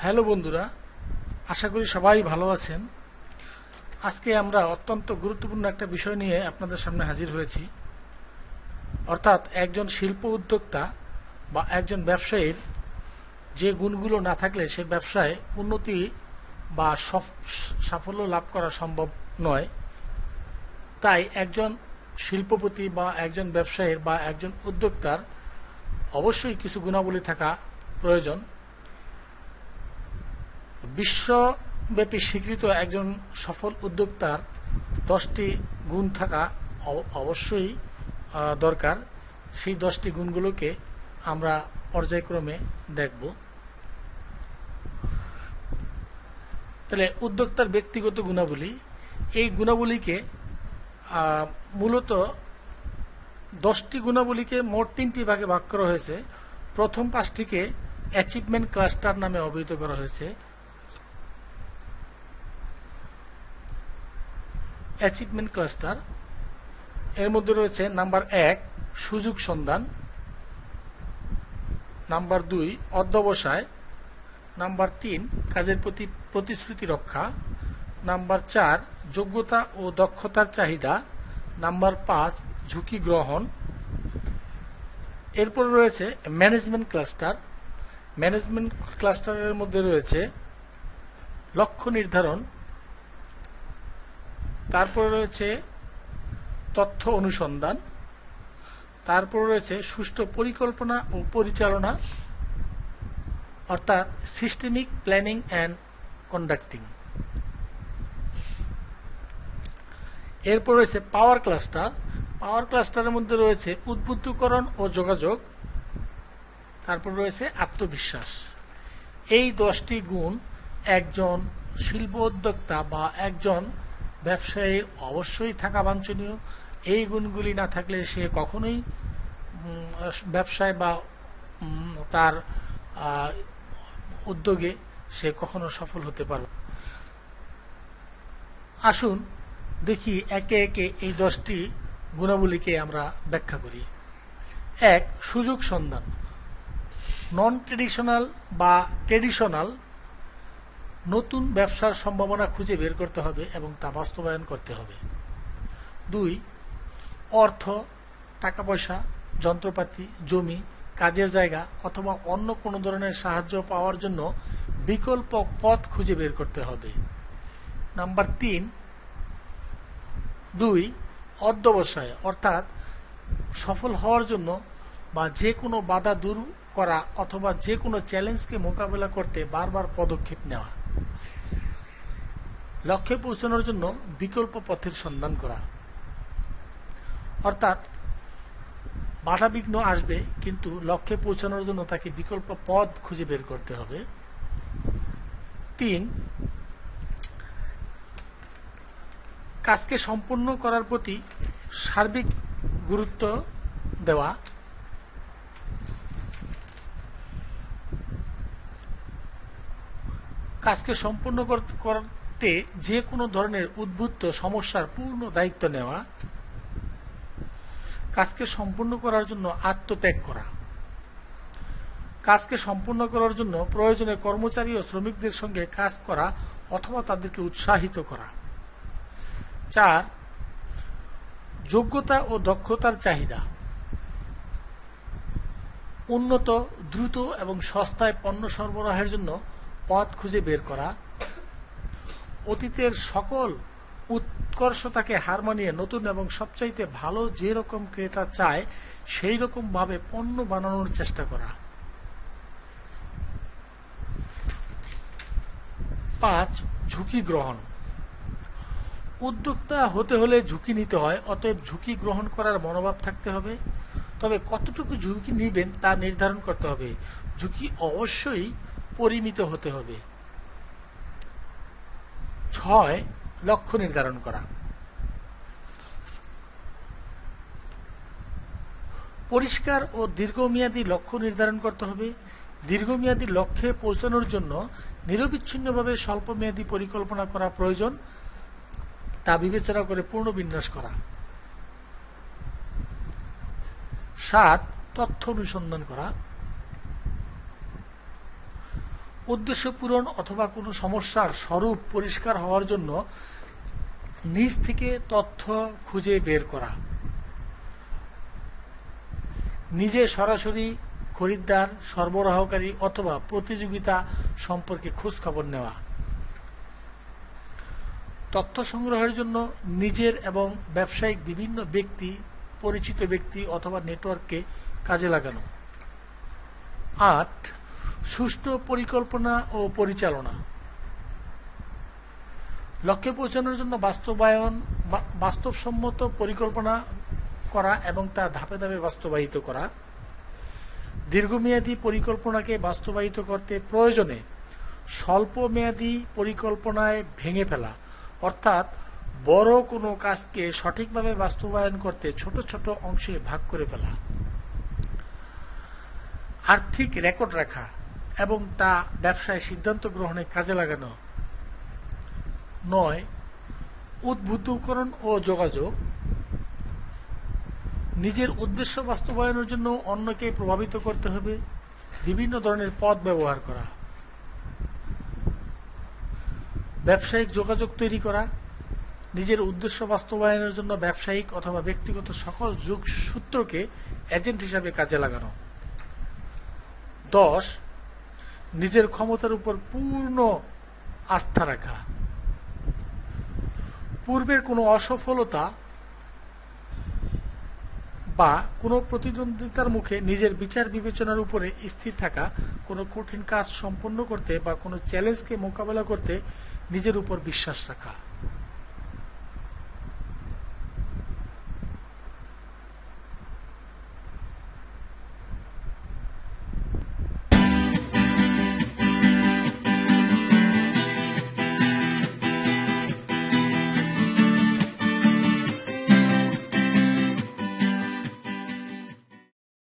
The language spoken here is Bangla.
হ্যালো বন্ধুরা, আশা করি সবাই ভালো আছেন। আজকে আমরা অত্যন্ত গুরুত্বপূর্ণ একটা বিষয় নিয়ে আপনাদের সামনে হাজির হয়েছি। অর্থাৎ একজন শিল্প উদ্যোক্তা বা একজন ব্যবসায়ীর যে গুণগুলো না থাকলে সে ব্যবসায় উন্নতি বা সাফল্য লাভ করা সম্ভব নয়। তাই একজন শিল্পপতি বা একজন ব্যবসায়ীর বা একজন উদ্যোক্তার অবশ্যই কিছু গুণাবলী থাকা প্রয়োজন। বিশ্বব্যাপী স্বীকৃত একজন সফল উদ্যোক্তার 10টি গুণ থাকা অবশ্যই দরকার। সেই 10টি গুণগুলোকে আমরা পর্যায়ক্রমে দেখব। তাহলে উদ্যোক্তার ব্যক্তিগত গুণাবলী, এই গুণাবলীকে মূলত 10টি গুণাবলীকে মোট 3টি ভাগে ভাগ করা হয়েছে। প্রথম 5টিকে অ্যাচিভমেন্ট ক্লাস্টার নামে অভিহিত করা হয়েছে। অ্যাচিভমেন্ট ক্লাস্টার এর মধ্যে রয়েছে নাম্বার 1 সুযোগ সন্ধান, নাম্বার 2 অধ্যবসায়, নাম্বার 3 কাজের প্রতি প্রতিশ্রুতি রক্ষা, নাম্বার 4 যোগ্যতা ও দক্ষতার চাহিদা, নাম্বার 5 ঝুঁকি গ্রহণ। এরপর রয়েছে ম্যানেজমেন্ট ক্লাস্টার। ম্যানেজমেন্ট ক্লাস্টারের মধ্যে রয়েছে লক্ষ্য নির্ধারণ, তারপরে রয়েছে তথ্য অনুসন্ধান, তারপর রয়েছে সুষ্ঠু পরিকল্পনা ও পরিচালনা অর্থাৎ সিস্টেমিক প্ল্যানিং অ্যান্ড কন্ডাক্টিং। এরপর রয়েছে পাওয়ার ক্লাস্টার। পাওয়ার ক্লাস্টারের মধ্যে রয়েছে উদ্বুদ্ধকরণ ও যোগাযোগ, তারপর রয়েছে আত্মবিশ্বাস। এই 10টি গুণ একজন শিল্প উদ্যোক্তা বা একজন ব্যবসায়ীর অবশ্যই থাকা বাঞ্ছনীয়। এই গুণগুলি না থাকলে সে কখনোই ব্যবসায় বা তার উদ্যোগে সে কখনো সফল হতে পারবে। আসুন দেখি একে একে এই 10টি গুণাবলীকে আমরা ব্যাখ্যা করি। 1 সুযোগ সন্ধান। নন ট্রেডিশনাল বা ট্রেডিশনাল নতুন ব্যবসার সম্ভাবনা খুঁজে বের করতে হবে এবং তা বাস্তবায়ন করতে হবে। 2 অর্থ, টাকা পয়সা, যন্ত্রপাতি, জমি, কাজের জায়গা অথবা অন্য কোনো ধরনের সাহায্য পাওয়ার জন্য বিকল্প পথ খুঁজে বের করতে হবে। নাম্বার 2 অধ্যবসায় অর্থাৎ সফল হওয়ার জন্য বা যে কোনো বাধা দূর করা অথবা যে কোনো চ্যালেঞ্জকে মোকাবেলা করতে বারবার পদক্ষেপ নেওয়া। লক্ষ্যে পৌঁছানোর জন্য বিকল্প পথের সন্ধান করা অর্থাৎ বাধা বিঘ্ন আসবে, কিন্তু লক্ষ্যে পৌঁছানোর জন্য তাকে বিকল্প পথ খুঁজে বের করতে হবে। 3 কাজকে সম্পূর্ণ করার প্রতি সার্বিক গুরুত্ব দেওয়া। কাজকে সম্পূর্ণ করতে যে কোনো ধরনের উদ্ভূত সমস্যার পূর্ণ দায়িত্ব নেওয়া। কাজকে সম্পূর্ণ করার জন্য আত্মত্যাগ করা। কাজকে সম্পূর্ণ করার জন্য প্রয়োজনে কর্মচারী ও শ্রমিকদের সঙ্গে কাজ করা অথবা তাদেরকে উৎসাহিত করা। 4 যোগ্যতা ও দক্ষতার চাহিদা। উন্নত, দ্রুত এবং সস্তায় পণ্য সরবরাহের জন্য পথ খুঁজে বের করা। অতীতের সকল উৎকর্ষতাকে হার মানিয়ে নতুন এবং সবচাইতে ভালো যে রকম ক্রেতা চায় সেই রকম ভাবে পণ্য বানানোর চেষ্টা করা। 5 ঝুঁকি গ্রহণ। উদ্যোক্তা হতে হলে ঝুঁকি নিতে হয়, অতএব ঝুঁকি গ্রহণ করার মনোভাব থাকতে হবে। তবে কতটুকু ঝুঁকি নিবেন তা নির্ধারণ করতে হবে। ঝুঁকি অবশ্যই পরিমিত হতে হবে। 6 লক্ষ্য নির্ধারণ করা। পরিষ্কার ও দীর্ঘমেয়াদী লক্ষ্য নির্ধারণ করতে হবে। দীর্ঘমেয়াদী লক্ষ্যে পৌঁছানোর জন্য নিরবিচ্ছিন্নভাবে স্বল্পমেয়াদী পরিকল্পনা করা প্রয়োজন, তা বিবেচনা করে পুনর্বিন্যাস করা। 7 তথ্য অনুসন্ধান করা। উদ্দেশ্য পূরণ অথবা কোনো সমস্যার স্বরূপ পরিষ্কার হওয়ার জন্য নিজ থেকে তথ্য খুঁজে বের করা, নিজে সরাসরি খরিদ্দার, সরবরাহকারী অথবা প্রতিযোগিতা সম্পর্কে খোঁজ খবর নেওয়া, তথ্য সংগ্রহের জন্য নিজের এবং ব্যবসায়িক বিভিন্ন ব্যক্তি, পরিচিত ব্যক্তি অথবা নেটওয়ার্ককে কাজে লাগানো। ৮. সুষ্ঠু পরিকল্পনা ও পরিচালনা। লক্ষ্যে পৌঁছানোর জন্য বাস্তবসম্মত পরিকল্পনা করা এবং তা ধাপে ধাপে বাস্তবায়িত করা। দীর্ঘমেয়াদী পরিকল্পনাকে বাস্তবায়িত করতে প্রয়োজনে স্বল্পমেয়াদী পরিকল্পনায় ভেঙে ফেলা, অর্থাৎ বড় কোনো কাজকে সঠিকভাবে বাস্তবায়ন করতে ছোট ছোট অংশে ভাগ করে ফেলা। আর্থিক রেকর্ড রাখা এবং তা ব্যবসায় সিদ্ধান্ত গ্রহণে কাজে লাগানো। ৯. উদ্বুদ্ধকরণ ও যোগাযোগ। নিজের উদ্দেশ্য বাস্তবায়নের জন্য অন্যকে প্রভাবিত করতে হবে, বিভিন্ন ধরনের পথ ব্যবহার করা। ব্যবসায়িক যোগাযোগ তৈরি করা, নিজের উদ্দেশ্য বাস্তবায়নের জন্য ব্যবসায়িক অথবা ব্যক্তিগত সকল যোগসূত্রকে এজেন্ট হিসাবে কাজে লাগানো। ১০. নিজের ক্ষমতার উপর পূর্ণ আস্থা রাখা। পূর্বের কোনো অসফলতা বা কোনো প্রতিদ্বন্দ্বিতার মুখে নিজের বিচার বিবেচনার উপরে স্থির থাকা, কোনো কঠিন কাজ সম্পন্ন করতে বা কোনো চ্যালেঞ্জকে মোকাবেলা করতে নিজের উপর বিশ্বাস রাখা।